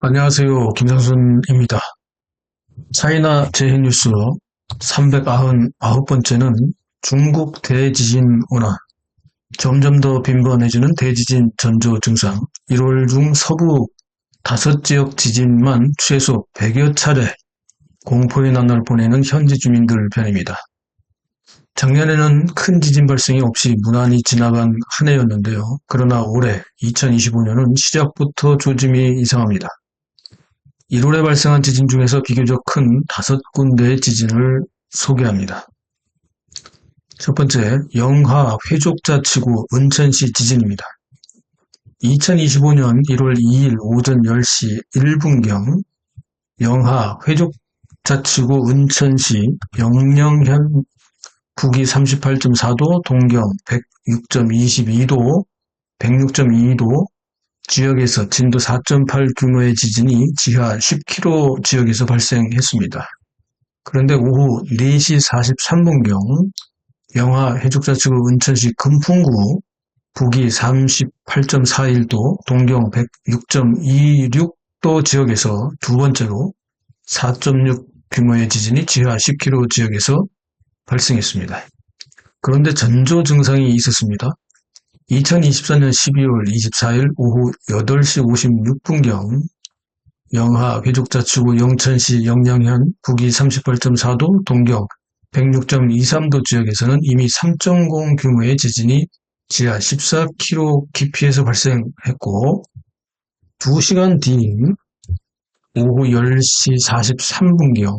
안녕하세요. 김상순입니다. 차이나 재해뉴스 399번째는 중국 대지진 원화, 점점 더 빈번해지는 대지진 전조 증상, 1월 중 서부 5지역 지진만 최소 100여 차례 공포의 나날을 보내는 현지 주민들 편입니다. 작년에는 큰 지진 발생이 없이 무난히 지나간 한 해였는데요. 그러나 올해 2025년은 시작부터 조짐이 이상합니다. 1월에 발생한 지진 중에서 비교적 큰 5군데의 지진을 소개합니다. 첫 번째, 영하 회족자치구 은천시 지진입니다. 2025년 1월 2일 오전 10시 1분경 영하 회족자치구 은천시 영령현 북위 38.4도, 동경 106.22도, 106.22도 지역에서 진도 4.8 규모의 지진이 지하 10km 지역에서 발생했습니다. 그런데 오후 4시 43분경 영하 회족자치구 은천시 금풍구 북위 38.41도, 동경 106.26도 지역에서 두 번째로 4.6 규모의 지진이 지하 10km 지역에서 발생했습니다. 그런데 전조 증상이 있었습니다. 2024년 12월 24일 오후 8시 56분경 영하 회족자치구 영천시 영령현 북위 38.4도, 동경 106.23도 지역에서는 이미 3.0 규모의 지진이 지하 14km 깊이에서 발생했고 2시간 뒤인 오후 10시 43분경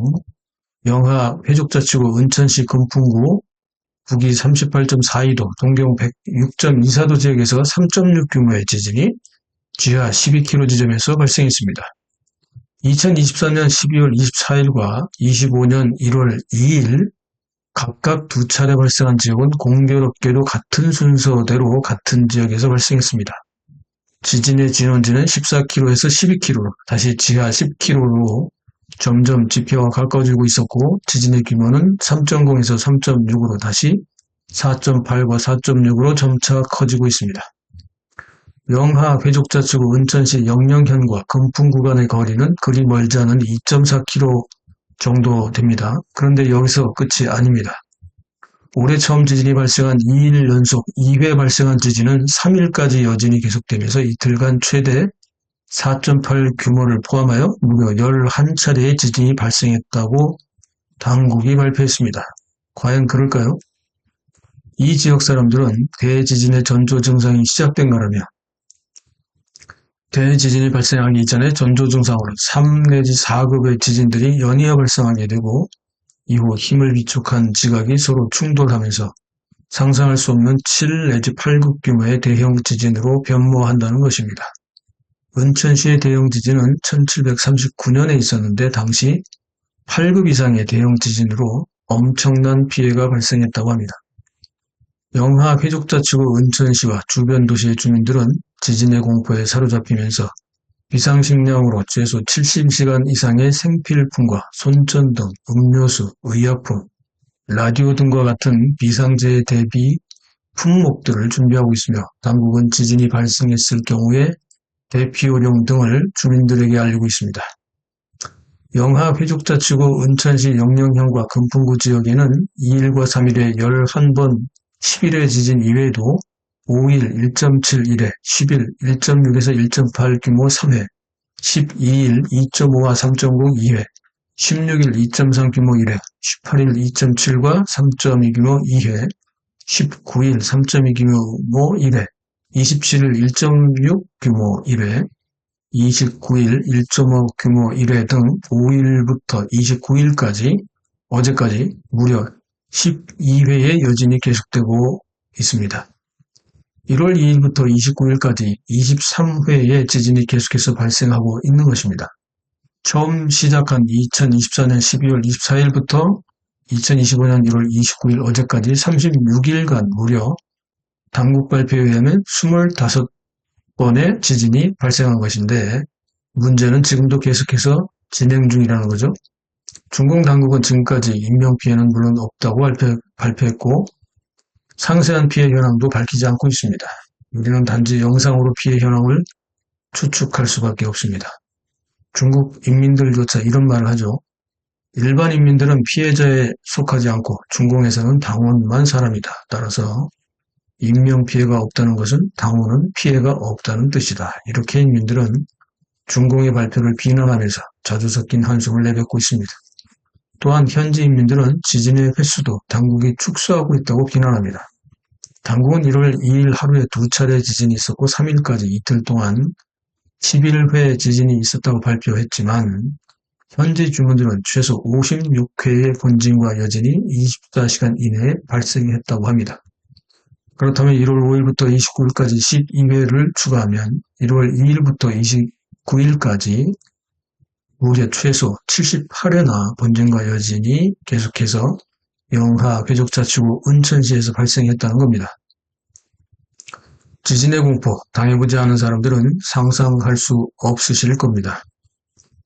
영하 회족자치구 은천시 금풍구 북위 38.42도, 동경 106.24도 지역에서 3.6 규모의 지진이 지하 12km 지점에서 발생했습니다. 2024년 12월 24일과 25년 1월 2일 각각 두 차례 발생한 지역은 공교롭게도 같은 순서대로 같은 지역에서 발생했습니다. 지진의 진원지는 14km에서 12km, 다시 지하 10km로 점점 지표가 가까워지고 있었고 지진의 규모는 3.0에서 3.6으로 다시 4.8과 4.6으로 점차 커지고 있습니다. 영하 회족자치구 은천시 영령현과 금풍 구간의 거리는 그리 멀지 않은 2.4km 정도 됩니다. 그런데 여기서 끝이 아닙니다. 올해 처음 지진이 발생한 2일 연속 2회 발생한 지진은 3일까지 여진이 계속되면서 이틀간 최대 4.8 규모를 포함하여 무려 11차례의 지진이 발생했다고 당국이 발표했습니다. 과연 그럴까요? 이 지역 사람들은 대지진의 전조 증상이 시작된 거라며 대지진이 발생하기 이전에 전조 증상으로 3 내지 4급의 지진들이 연이어 발생하게 되고 이후 힘을 비축한 지각이 서로 충돌하면서 상상할 수 없는 7 내지 8급 규모의 대형 지진으로 변모한다는 것입니다. 은천시의 대형 지진은 1739년에 있었는데 당시 8급 이상의 대형 지진으로 엄청난 피해가 발생했다고 합니다. 영하 회족자치구 은천시와 주변 도시의 주민들은 지진의 공포에 사로잡히면서 비상식량으로 최소 70시간 이상의 생필품과 손전등, 음료수, 의약품, 라디오 등과 같은 비상재해 대비 품목들을 준비하고 있으며 당국은 지진이 발생했을 경우에 대피요령 등을 주민들에게 알리고 있습니다. 영하 회족자치구 은천시 영령현과 금풍구 지역에는 2일과 3일에 11번 11회 지진 이외에도 5일 1.71회, 10일 1.6에서 1.8 규모 3회, 12일 2.5와 3.0 2회, 16일 2.3 규모 1회, 18일 2.7과 3.2 규모 2회, 19일 3.2 규모 1회, 27일 1.6 규모 1회, 29일 1.5 규모 1회 등 5일부터 29일까지 어제까지 무려 12회의 여진이 계속되고 있습니다. 1월 2일부터 29일까지 23회의 지진이 계속해서 발생하고 있는 것입니다. 처음 시작한 2024년 12월 24일부터 2025년 1월 29일 어제까지 36일간 무려 당국 발표에 의하면 25번의 지진이 발생한 것인데 문제는 지금도 계속해서 진행 중이라는 거죠. 중공 당국은 지금까지 인명피해는 물론 없다고 발표했고 상세한 피해 현황도 밝히지 않고 있습니다. 우리는 단지 영상으로 피해 현황을 추측할 수밖에 없습니다. 중국 인민들조차 이런 말을 하죠. 일반 인민들은 피해자에 속하지 않고 중공에서는 당원만 사람이다. 따라서 인명피해가 없다는 것은 당원은 피해가 없다는 뜻이다. 이렇게 인민들은 중공의 발표를 비난하면서 자주 섞인 한숨을 내뱉고 있습니다. 또한 현지 인민들은 지진의 횟수도 당국이 축소하고 있다고 비난합니다. 당국은 1월 2일 하루에 2차례 지진이 있었고 3일까지 이틀 동안 11회 지진이 있었다고 발표했지만 현지 주민들은 최소 56회의 본진과 여진이 24시간 이내에 발생했다고 합니다. 그렇다면 1월 5일부터 29일까지 12회를 추가하면 1월 2일부터 29일까지 무려 최소 78회나 본진과 여진이 계속해서 영하 괴족자치구 은천시에서 발생했다는 겁니다. 지진의 공포 당해보지 않은 사람들은 상상할 수 없으실 겁니다.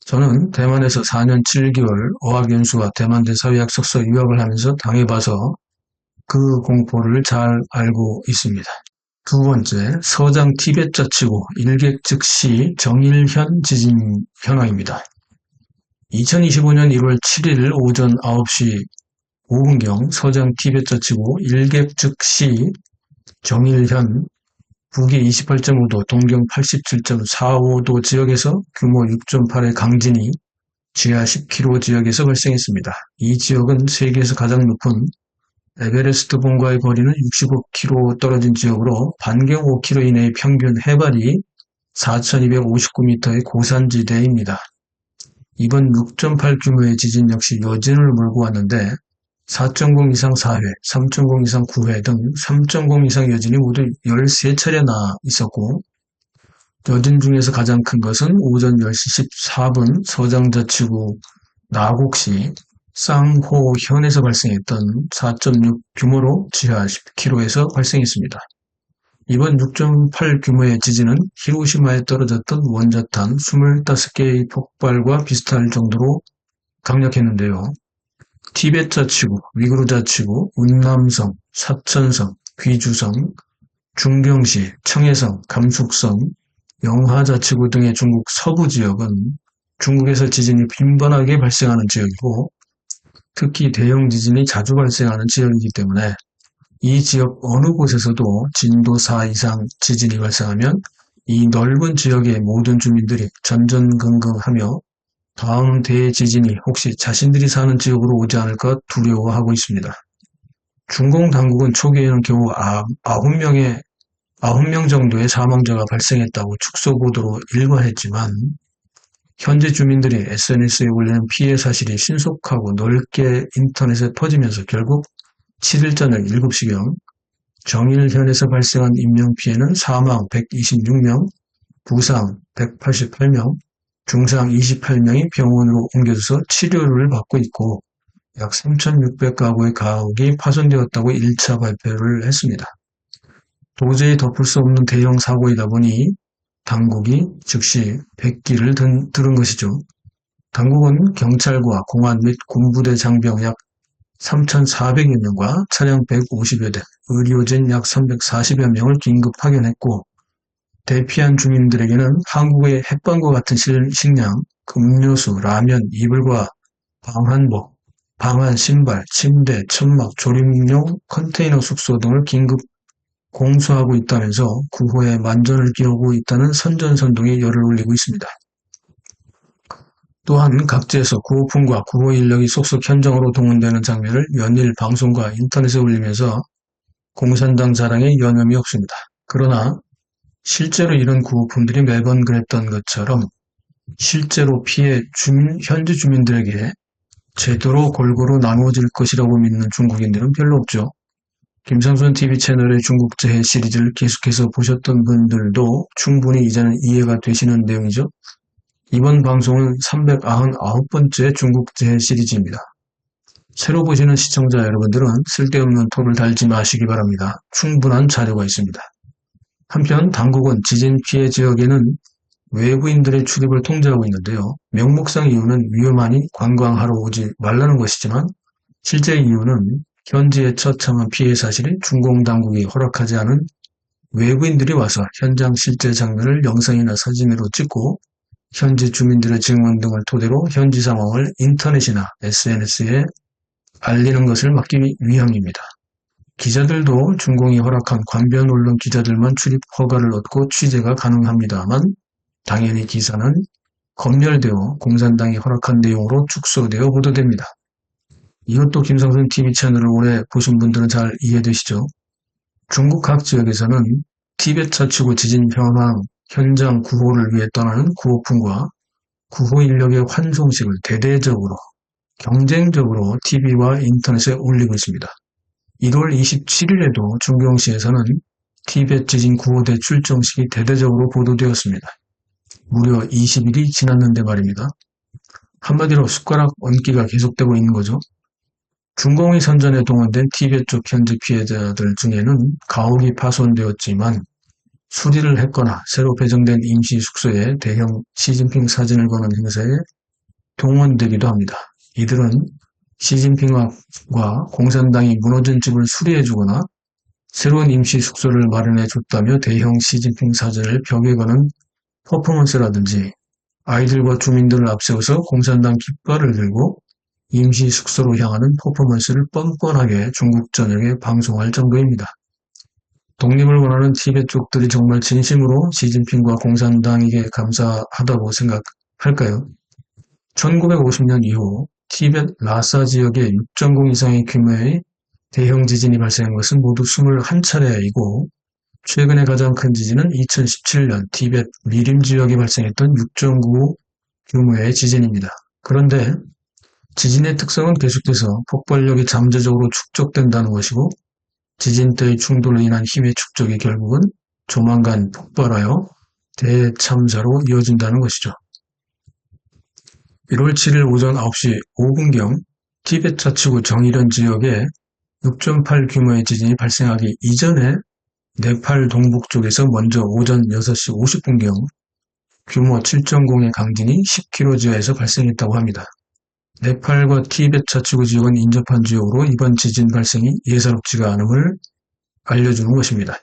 저는 대만에서 4년 7개월 어학연수와 대만대 사회학 석사 유학을 하면서 당해봐서 그 공포를 잘 알고 있습니다. 두 번째, 서장 티벳 자치구 일객 즉시 정일현 지진 현황입니다. 2025년 1월 7일 오전 9시 5분경 서장 티벳 자치구 일객 즉시 정일현 북위 28.5도, 동경 87.45도 지역에서 규모 6.8의 강진이 지하 10km 지역에서 발생했습니다. 이 지역은 세계에서 가장 높은 에베레스트 봉과의 거리는 65km 떨어진 지역으로 반경 5km 이내의 평균 해발이 4,259m의 고산지대입니다. 이번 6.8 규모의 지진 역시 여진을 몰고 왔는데 4.0 이상 4회, 3.0 이상 9회 등 3.0 이상 여진이 모두 13차례나 있었고 여진 중에서 가장 큰 것은 오전 10시 14분 서장자치구 나곡시 쌍호현에서 발생했던 4.6 규모로 지하 10km에서 발생했습니다. 이번 6.8 규모의 지진은 히로시마에 떨어졌던 원자탄 25개의 폭발과 비슷할 정도로 강력했는데요. 티벳 자치구, 위구르 자치구, 운남성, 사천성, 귀주성, 중경시, 청해성, 감숙성, 영하 자치구 등의 중국 서부 지역은 중국에서 지진이 빈번하게 발생하는 지역이고 특히 대형 지진이 자주 발생하는 지역이기 때문에 이 지역 어느 곳에서도 진도 4 이상 지진이 발생하면 이 넓은 지역의 모든 주민들이 전전긍긍하며 다음 대지진이 혹시 자신들이 사는 지역으로 오지 않을까 두려워하고 있습니다. 중공 당국은 초기에는 겨우 9명 정도의 사망자가 발생했다고 축소 보도로 일관했지만 현지 주민들이 SNS에 올리는 피해 사실이 신속하고 넓게 인터넷에 퍼지면서 결국 7일 저녁 7시경 정일현에서 발생한 인명피해는 사망 126명, 부상 188명, 중상 28명이 병원으로 옮겨져서 치료를 받고 있고 약 3,600가구의 가옥이 파손되었다고 1차 발표를 했습니다. 도저히 덮을 수 없는 대형 사고이다 보니 당국이 즉시 백기를 들은 것이죠. 당국은 경찰과 공안 및 군부대 장병 약 3,400여 명과 차량 150여 대, 의료진 약 340여 명을 긴급 파견했고 대피한 주민들에게는 한국의 햇반과 같은 식량, 음료수, 라면, 이불과 방한복, 방한 신발, 침대, 천막, 조립용 컨테이너 숙소 등을 긴급 공수하고 있다면서 구호에 만전을 기하고 있다는 선전선동에 열을 올리고 있습니다. 또한 각지에서 구호품과 구호 인력이 속속 현장으로 동원되는 장면을 연일 방송과 인터넷에 올리면서 공산당 자랑에 여념이 없습니다. 그러나 실제로 이런 구호품들이 매번 그랬던 것처럼 실제로 피해 현지 주민들에게 제대로 골고루 나누어질 것이라고 믿는 중국인들은 별로 없죠. 김상순 TV 채널의 중국재해 시리즈를 계속해서 보셨던 분들도 충분히 이제는 이해가 되시는 내용이죠. 이번 방송은 399번째 중국재해 시리즈입니다. 새로 보시는 시청자 여러분들은 쓸데없는 토를 달지 마시기 바랍니다. 충분한 자료가 있습니다. 한편 당국은 지진 피해 지역에는 외부인들의 출입을 통제하고 있는데요. 명목상 이유는 위험하니 관광하러 오지 말라는 것이지만 실제 이유는 현지에 처참한 피해 사실이 중공 당국이 허락하지 않은 외부인들이 와서 현장 실제 장면을 영상이나 사진으로 찍고 현지 주민들의 증언 등을 토대로 현지 상황을 인터넷이나 SNS에 알리는 것을 막기 위함입니다. 기자들도 중공이 허락한 관변 언론 기자들만 출입 허가를 얻고 취재가 가능합니다만 당연히 기사는 검열되어 공산당이 허락한 내용으로 축소되어 보도됩니다. 이것도 김성순 TV 채널을 오래 보신 분들은 잘 이해되시죠? 중국 각 지역에서는 티벳 자치구 지진 현황 현장 구호를 위해 떠나는 구호품과 구호 인력의 환송식을 대대적으로 경쟁적으로 TV와 인터넷에 올리고 있습니다. 1월 27일에도 중경시에서는 티벳 지진 구호대 출정식이 대대적으로 보도되었습니다. 무려 20일이 지났는데 말입니다. 한마디로 숟가락 얹기가 계속되고 있는 거죠. 중공이 선전에 동원된 티벳 쪽 현지 피해자들 중에는 가옥이 파손되었지만 수리를 했거나 새로 배정된 임시 숙소에 대형 시진핑 사진을 거는 행사에 동원되기도 합니다. 이들은 시진핑과 공산당이 무너진 집을 수리해주거나 새로운 임시 숙소를 마련해줬다며 대형 시진핑 사진을 벽에 거는 퍼포먼스라든지 아이들과 주민들을 앞세워서 공산당 깃발을 들고 임시 숙소로 향하는 퍼포먼스를 뻔뻔하게 중국 전역에 방송할 정도입니다. 독립을 원하는 티벳 쪽들이 정말 진심으로 시진핑과 공산당에게 감사하다고 생각할까요? 1950년 이후 티벳 라사 지역에 6.0 이상의 규모의 대형 지진이 발생한 것은 모두 21차례이고 최근에 가장 큰 지진은 2017년 티벳 미림 지역에 발생했던 6.9 규모의 지진입니다. 그런데 지진의 특성은 계속해서 폭발력이 잠재적으로 축적된다는 것이고 지진 때의 충돌로 인한 힘의 축적이 결국은 조만간 폭발하여 대참사로 이어진다는 것이죠. 1월 7일 오전 9시 5분경 티벳 자치구 정일현 지역에 6.8 규모의 지진이 발생하기 이전에 네팔 동북 쪽에서 먼저 오전 6시 50분경 규모 7.0의 강진이 10km 지하에서 발생했다고 합니다. 네팔과 티벳 자치구 지역은 인접한 지역으로 이번 지진 발생이 예사롭지가 않음을 알려주는 것입니다.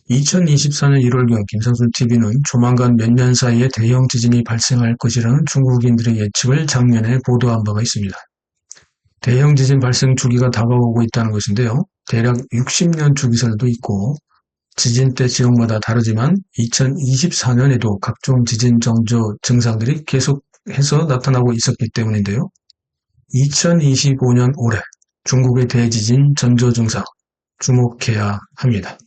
2024년 1월경 김성순 TV는 조만간 몇 년 사이에 대형 지진이 발생할 것이라는 중국인들의 예측을 작년에 보도한 바가 있습니다. 대형 지진 발생 주기가 다가오고 있다는 것인데요. 대략 60년 주기설도 있고 지진 때 지역마다 다르지만 2024년에도 각종 지진 정조 증상들이 계속해서 나타나고 있었기 때문인데요. 2025년 올해 중국의 대지진 전조 증상 주목해야 합니다.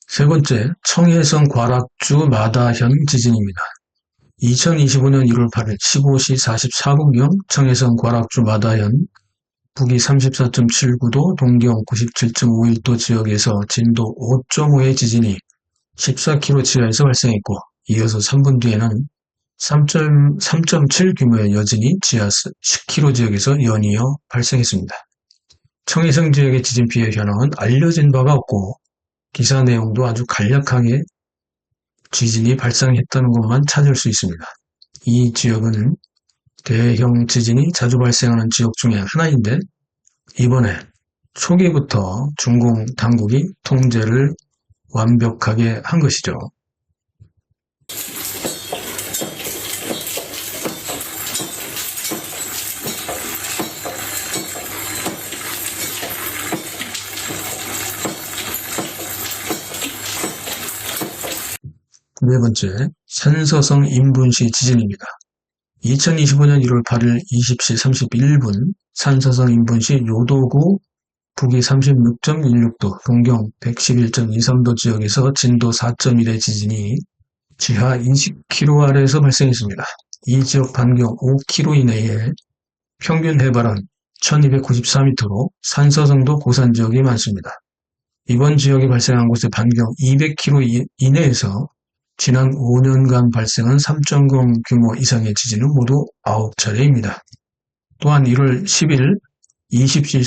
세 번째, 청해성 과락주 마다현 지진입니다. 2025년 1월 8일 15시 44분경 청해성 과락주 마다현 북위 34.79도, 동경 97.51도 지역에서 진도 5.5의 지진이 14km 지하에서 발생했고 이어서 3분 뒤에는 3.7 규모의 여진이 지하 10km 지역에서 연이어 발생했습니다. 청해성 지역의 지진 피해 현황은 알려진 바가 없고 기사 내용도 아주 간략하게 지진이 발생했다는 것만 찾을 수 있습니다. 이 지역은 대형 지진이 자주 발생하는 지역 중에 하나인데 이번에 초기부터 중공 당국이 통제를 완벽하게 한 것이죠. 네 번째, 산서성 인분시 지진입니다. 2025년 1월 8일 20시 31분 산서성 인분시 요도구 북위 36.16도, 동경 111.23도 지역에서 진도 4.1의 지진이 지하 20km 아래에서 발생했습니다. 이 지역 반경 5km 이내에 평균 해발은 1294m로 산서성도 고산 지역이 많습니다. 이번 지역이 발생한 곳의 반경 200km 이내에서 지난 5년간 발생한 3.0 규모 이상의 지진은 모두 9차례입니다. 또한 1월 10일 20시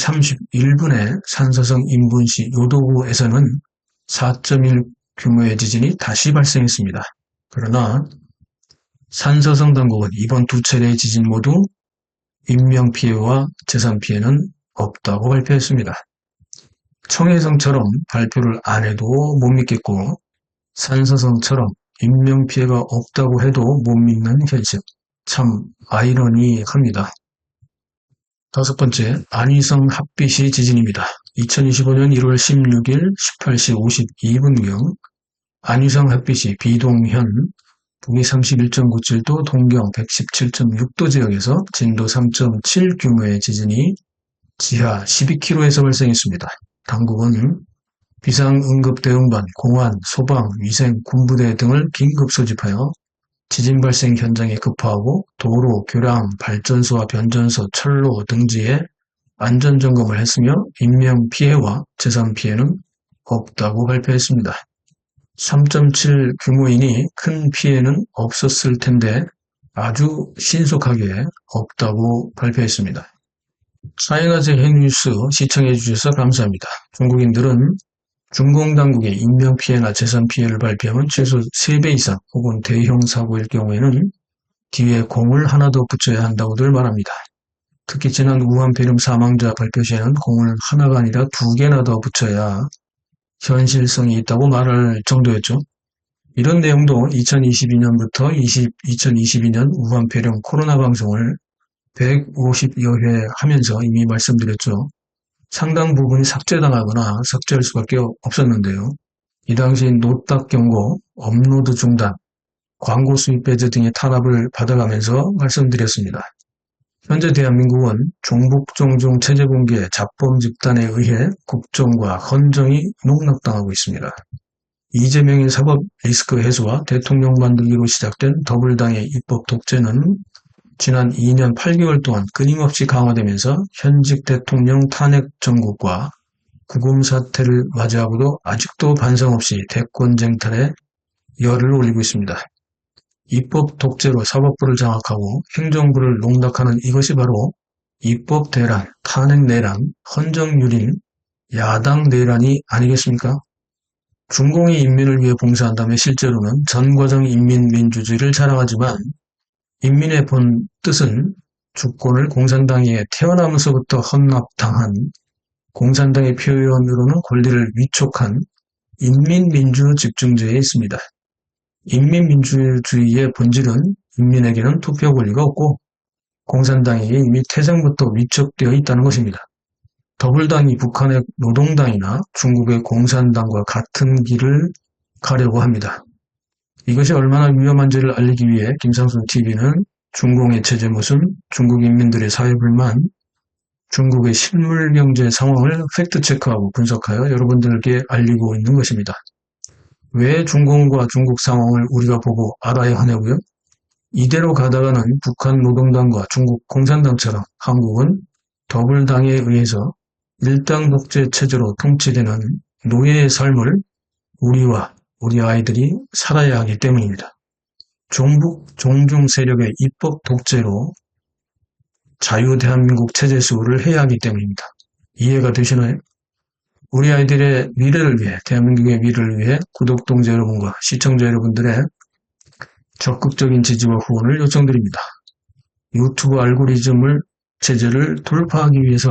31분에 산서성 인분시 요도구에서는 4.1 규모의 지진이 다시 발생했습니다. 그러나 산서성 당국은 이번 두 차례의 지진 모두 인명피해와 재산피해는 없다고 발표했습니다. 청해성처럼 발표를 안 해도 못 믿겠고 산서성처럼 인명피해가 없다고 해도 못 믿는 현실, 참 아이러니합니다. 다섯 번째, 안위성 합비시 지진입니다. 2025년 1월 16일 18시 52분경 안위성 합비시 비동현 북위 31.97도, 동경 117.6도 지역에서 진도 3.7 규모의 지진이 지하 12km에서 발생했습니다. 당국은 비상응급대응반, 공안, 소방, 위생, 군부대 등을 긴급 소집하여 지진 발생 현장에 급파하고 도로, 교량, 발전소와 변전소, 철로 등지에 안전점검을 했으며 인명피해와 재산피해는 없다고 발표했습니다. 3.7 규모이니 큰 피해는 없었을 텐데 아주 신속하게 없다고 발표했습니다. 사행아재 핵뉴스 시청해 주셔서 감사합니다. 중국인들은 중공당국의 인명피해나 재산피해를 발표하면 최소 3배 이상 혹은 대형 사고일 경우에는 뒤에 공을 하나 더 붙여야 한다고들 말합니다. 특히 지난 우한 폐렴 사망자 발표 시에는 공을 하나가 아니라 2개나 더 붙여야 현실성이 있다고 말할 정도였죠. 이런 내용도 2022년부터 2022년 우한 폐렴 코로나 방송을 150여 회 하면서 이미 말씀드렸죠. 상당 부분이 삭제당하거나 삭제할 수밖에 없었는데요. 이 당시 노딱 경고, 업로드 중단, 광고 수입 배제 등의 탄압을 받아가면서 말씀드렸습니다. 현재 대한민국은 종북종중 체제공개 자범 집단에 의해 국정과 헌정이 농락당하고 있습니다. 이재명의 사법 리스크 해소와 대통령 만들기로 시작된 더불당의 입법 독재는 지난 2년 8개월 동안 끊임없이 강화되면서 현직 대통령 탄핵 정국과 구금 사태를 맞이하고도 아직도 반성 없이 대권 쟁탈에 열을 올리고 있습니다. 입법 독재로 사법부를 장악하고 행정부를 농락하는 이것이 바로 입법 대란, 탄핵 내란, 헌정 유린, 야당 내란이 아니겠습니까? 중공이 인민을 위해 봉사한다며 실제로는 전과정 인민민주주의를 자랑하지만 인민의 본 뜻은 주권을 공산당에 태어나면서부터 헌납당한 공산당의 표현으로는 권리를 위촉한 인민민주 집중제에 있습니다. 인민민주주의의 본질은 인민에게는 투표 권리가 없고 공산당에게 이미 태생부터 위촉되어 있다는 것입니다. 더불당이 북한의 노동당이나 중국의 공산당과 같은 길을 가려고 합니다. 이것이 얼마나 위험한지를 알리기 위해 김상순 TV는 중공의 체제 모순, 중국 인민들의 사회불만, 중국의 실물경제 상황을 팩트체크하고 분석하여 여러분들께 알리고 있는 것입니다. 왜 중공과 중국 상황을 우리가 보고 알아야 하냐고요? 이대로 가다가는 북한 노동당과 중국 공산당처럼 한국은 더불당에 의해서 일당 독재 체제로 통치되는 노예의 삶을 우리와 우리 아이들이 살아야 하기 때문입니다. 종북 종중 세력의 입법 독재로 자유 대한민국 체제 수호를 해야 하기 때문입니다. 이해가 되시나요? 우리 아이들의 미래를 위해, 대한민국의 미래를 위해 구독동자 여러분과 시청자 여러분들의 적극적인 지지와 후원을 요청드립니다. 유튜브 알고리즘을 체제를 돌파하기 위해서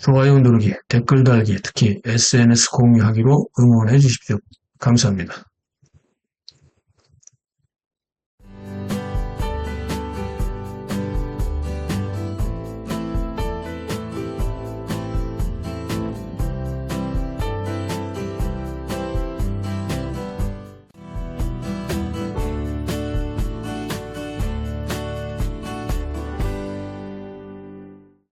좋아요 누르기, 댓글 달기, 특히 SNS 공유하기로 응원해 주십시오. 감사합니다.